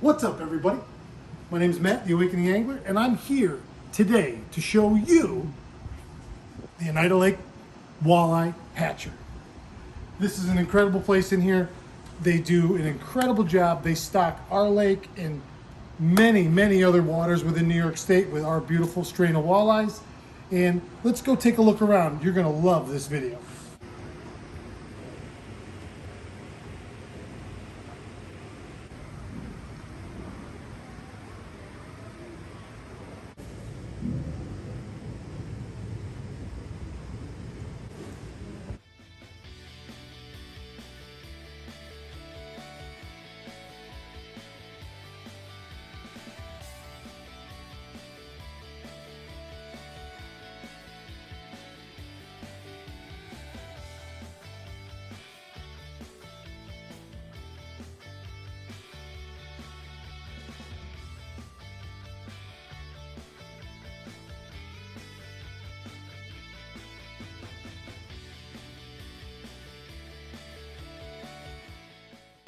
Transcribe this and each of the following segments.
What's up, everybody? My name is Matt, the Awakening Angler, and I'm here today to show you the Oneida Lake Walleye Hatchery. This is an incredible place in here. They do an incredible job. They stock our lake and many, many other waters within New York State with our beautiful strain of walleyes. And let's go take a look around. You're gonna love this video.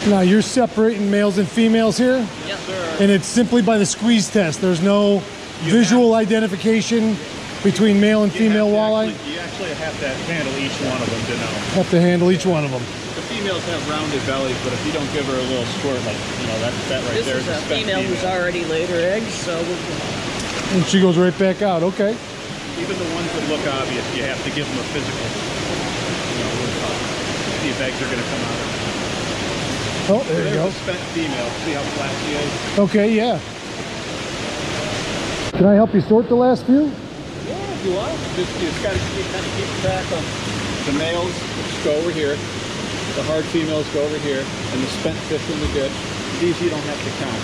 Now you're separating males and females here? Yes, sir. And it's simply by the squeeze test. There's no visual identification between male and female walleye? You actually have to handle each one of them to know. Have to handle each one of them. The females have rounded bellies, but if you don't give her a little squirt, like, you know, that right there is a female who's already laid her eggs, so and she goes right back out, okay. Even the ones that look obvious, you have to give them a physical, you know, see if eggs are going to come out. Oh, there you go. A spent female. See how flat she is? Okay, yeah. Can I help you sort the last few? Yeah, if you want. You just got to kind of keep track of the males, which go over here. The hard females go over here, and the spent fish in the ditch. These you don't have to count.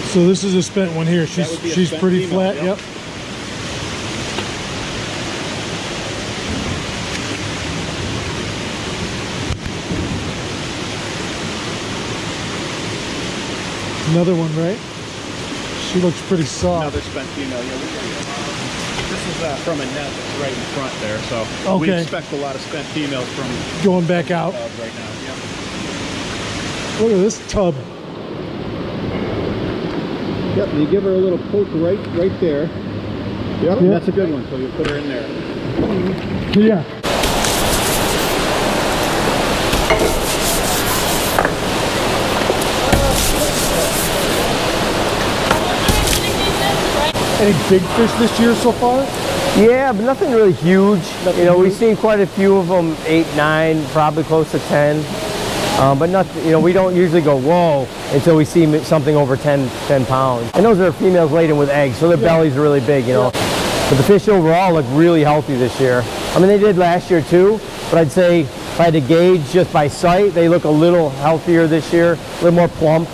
So this is a spent one here. She's pretty female, flat. Yep. Another one, right? She looks pretty soft. Another spent female. Yeah, this is from a net that's right in front there, so okay. We expect a lot of spent females from going back out right now. Yeah. Look at this tub. Yep, you give her a little poke right there. Yep, that's a good one. So you put her in there. Yeah. Any big fish this year so far? Yeah, but nothing really huge. We've seen quite a few of them, 8, 9, probably close to 10. But nothing, we don't usually go, whoa, until we see something over 10 pounds. And those are females laden with eggs, so their bellies are really big, But the fish overall look really healthy this year. I mean, they did last year too, but I'd say if I had to gauge just by sight, they look a little healthier this year, a little more plump.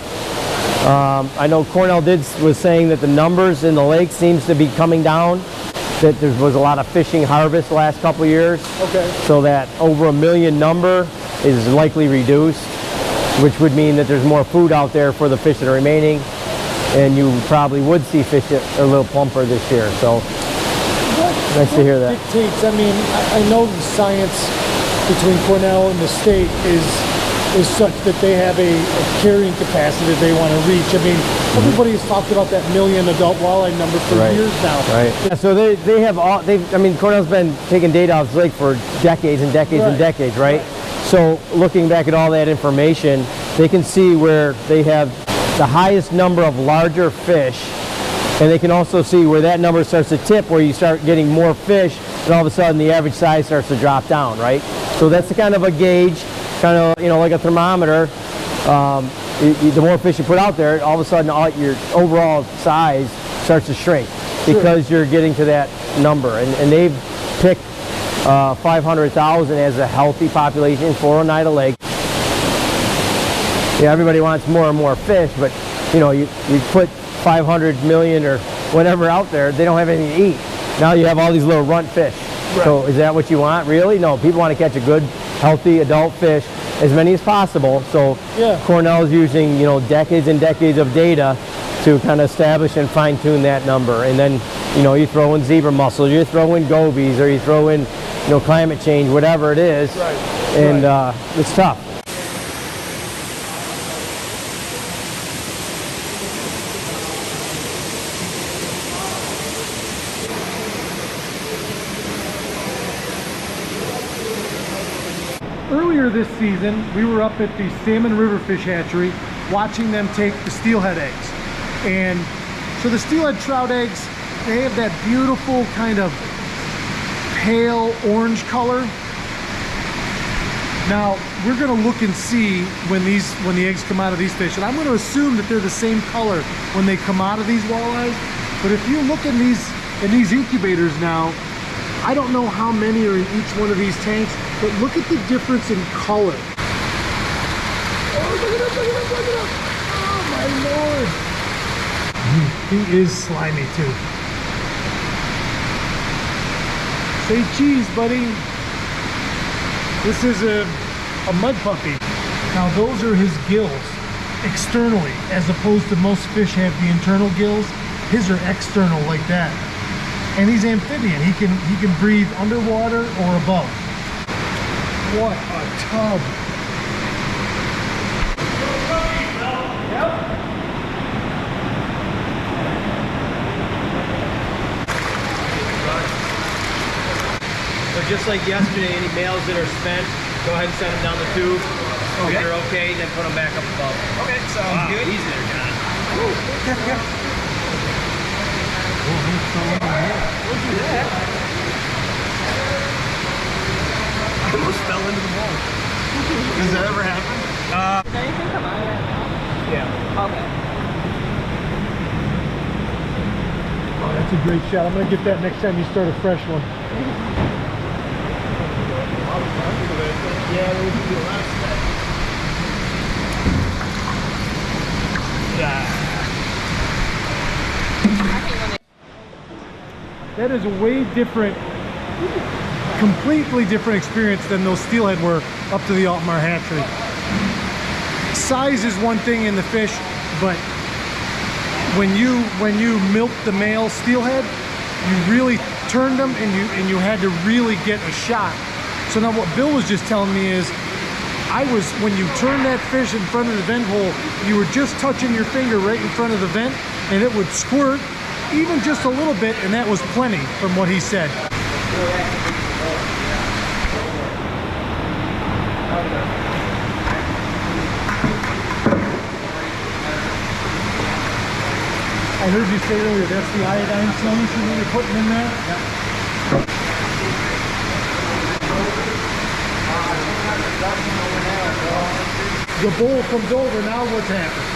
I know Cornell was saying that the numbers in the lake seems to be coming down, that there was a lot of fishing harvest the last couple of years. Okay. So that over 1 million number is likely reduced, which would mean that there's more food out there for the fish that are remaining, and you probably would see fish a little plumper this year. So nice to hear that. Dictates, I mean, I know the science between Cornell and the state is such that they have a carrying capacity that they want to reach. I mean, everybody has talked about that 1 million adult walleye number for years now. Right. Yeah, so they have all, I mean, Cornell's been taking data off the lake for decades and decades and decades, right? So looking back at all that information, they can see where they have the highest number of larger fish, and they can also see where that number starts to tip, where you start getting more fish, and all of a sudden the average size starts to drop down, right? So that's the kind of a gauge, kind of, like a thermometer. The more fish you put out there, all of a sudden your overall size starts to shrink because you're getting to that number. And they've picked 500,000 as a healthy population for Oneida Lake. Yeah, everybody wants more and more fish, but you put 500 million or whatever out there, they don't have anything to eat. Now you have all these little runt fish. Right. So is that what you want? Really? No, people want to catch a good, healthy adult fish, as many as possible. So Cornell's using, decades and decades of data to kind of establish and fine-tune that number. And then, you throw in zebra mussels, you throw in gobies, or you throw in, climate change, whatever it is. Right. And it's tough. earlier this season, we were up at the Salmon Riverfish Hatchery watching them take the steelhead eggs. And so the steelhead trout eggs, they have that beautiful kind of pale orange color. Now, we're gonna look and see when the eggs come out of these fish, and I'm gonna assume that they're the same color when they come out of these walleyes. But if you look in these incubators now, I don't know how many are in each one of these tanks, but look at the difference in color. Oh, look it up, look it up, look it up. Oh my Lord. He is slimy too. Say cheese, buddy. This is a mud puppy. Now those are his gills externally, as opposed to most fish have the internal gills. His are external like that. And he's amphibian. He can breathe underwater or above. What a tub. So just like yesterday, any males that are spent, go ahead and send them down the tube. If they're okay, then put them back up above. Okay, sounds good. Easy there, John. I almost fell into the wall. Does that ever happen? Now you can come out of that. Yeah. Okay. Oh, that's a great shot. I'm gonna get that next time you start a fresh one. Yeah, we can do a lot of stuff. That is a way different, completely different experience than those steelhead were up to the Altamar hatchery. Size is one thing in the fish, but when you milk the male steelhead, you really turned them and you had to really get a shot. So now what Bill was just telling me is, when you turn that fish in front of the vent hole, you were just touching your finger right in front of the vent and it would squirt even just a little bit, and that was plenty from what he said. I heard you say earlier, that's the iodine solution that you're putting in there? Yep. The bowl comes over, now what's happening?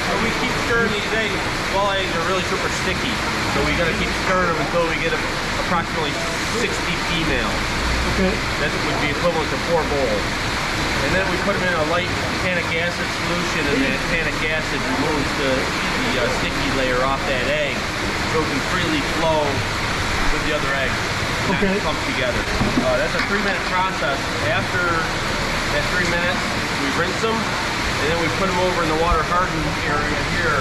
So we keep stirring these eggs. Walleyes are really super sticky, so we got to keep stirring them until we get approximately 60 females. Okay. That would be equivalent to 4 bowls. And then we put them in a light tannic acid solution, and that tannic acid removes the sticky layer off that egg, so it can freely flow with the other eggs. Okay. Not clump together. That's a 3-minute process. After that 3 minutes, we rinse them, and then we put them over in the water hardened area here,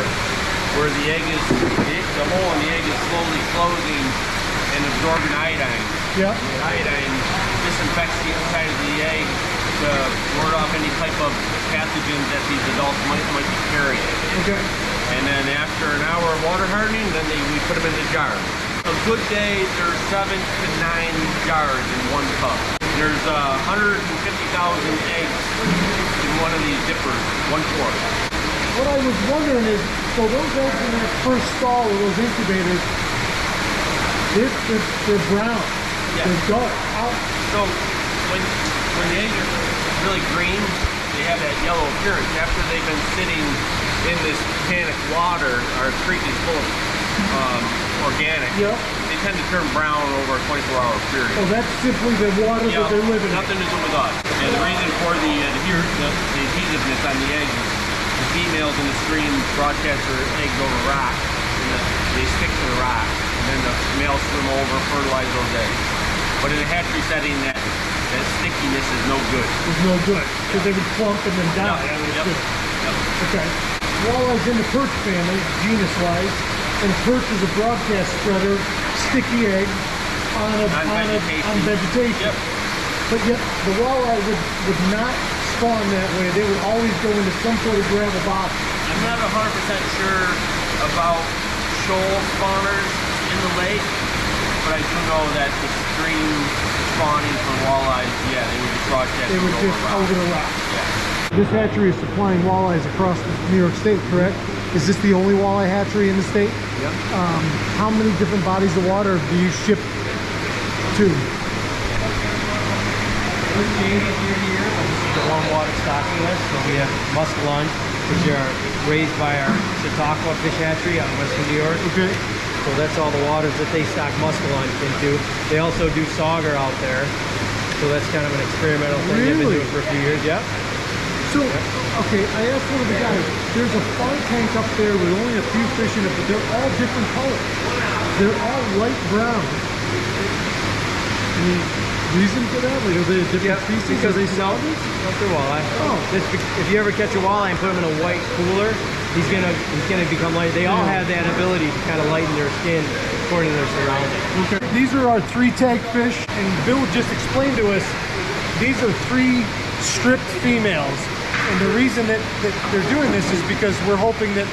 where the egg is, the hole in the egg is slowly closing and absorbing iodine. Yeah. The iodine disinfects the inside of the egg to ward off any type of pathogens that these adults might be carrying. Okay. And then after an hour of water hardening, then we put them into jars. A good day, there's 7 to 9 jars in one cup. There's 150,000 eggs in one of these dippers, 1 quart. What I was wondering is, so those eggs in that first stall of those incubators, they're brown. Yeah. They're dark. So when the eggs are really green, they have that yellow appearance. After they've been sitting in this tannic water, our creek is full of organic. Yep. They tend to turn brown over a 24-hour period. Oh, that's simply the water that they're living in. Nothing to do with us. And the reason for the adhesiveness on the eggs is the females in the stream broadcast their eggs over rock, and they stick to the rock, and then the males swim over, fertilize those eggs. But in a hatchery setting, that stickiness is no good. It's no good, because they would clump and then die. Yep. Okay. Walleyes in the perch family, genus-wise, and perch is a broadcast spreader, sticky egg on vegetation. Yep. But yet the walleye would not spawn that way. They would always go into some sort of gravel bottom. I'm not 100% sure about shoal spawners in the lake, but I do know that the stream spawning for walleyes, yeah, they would be broadcasting They would over just rock. over the rock. Yeah. This hatchery is supplying walleyes across New York State, correct? Is this the only walleye hatchery in the state? Yep. How many different bodies of water do you ship to? This changes year to year, but this is the warm water stocking list. So we have muskellunge, which are raised by our Chautauqua Fish Hatchery out in western New York. Okay. So that's all the waters that they stock muskellunge into. They also do sauger out there. So that's kind of an experimental thing they've been Really? doing for a few years. Yep. So, okay, I asked one of the guys, there's a farm tank up there with only a few fish in it, but they're all different colors. They're all light brown. Any reason for that? Like, are they a different species? Because Are they no, not their walleye. Oh. If you ever catch a walleye and put him in a white cooler, he's gonna become light. They all have that ability to kind of lighten their skin according to their surroundings. Okay. These are our 3-tag fish, and Bill just explained to us, these are 3 stripped females. And the reason that they're doing this is because we're hoping that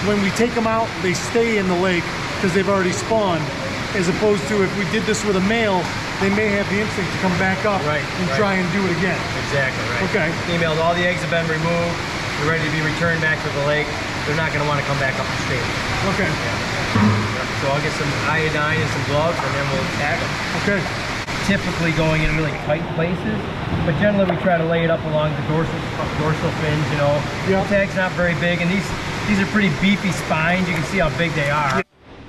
when we take them out, they stay in the lake because they've already spawned, as opposed to if we did this with a male, they may have the instinct to come back up and try and do it again. Exactly, right. Okay. Females, all the eggs have been removed. They're ready to be returned back to the lake. They're not going to want to come back up the stream. Okay. So I'll get some iodine and some gloves, and then we'll tag them. Okay. Typically going in really tight places, but generally we try to lay it up along the dorsal fins, you know. Yeah. The tag's not very big, and these are pretty beefy spines. You can see how big they are.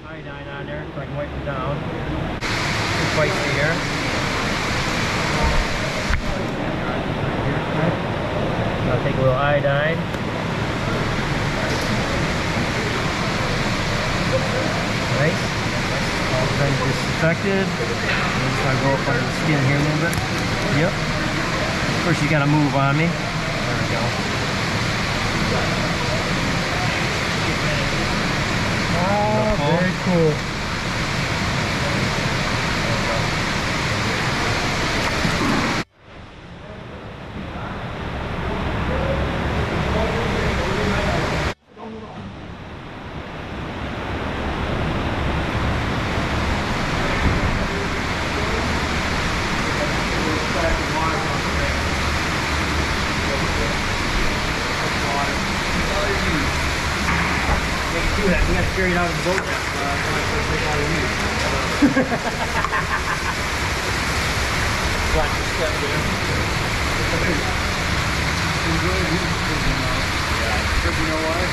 Iodine on there so I can wipe them down. Just bites the air. I'll take a little iodine. Nice. All been disinfected. So I go up under the skin here a little bit. Yep. First you gotta move on me. There we go. Ah, very cool. Do that. We gotta carry it out of the boat now. Watch your step there. You know why?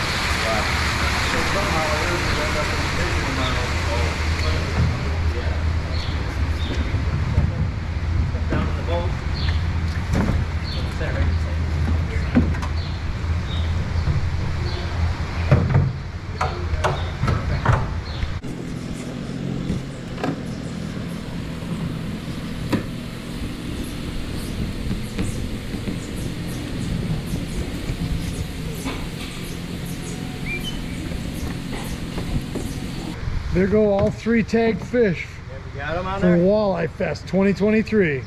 So somehow it is end up in the fishing model. Down in the boat. Set it right inside. There go all 3 tagged fish We got them on for there. WalleyeFest 2023.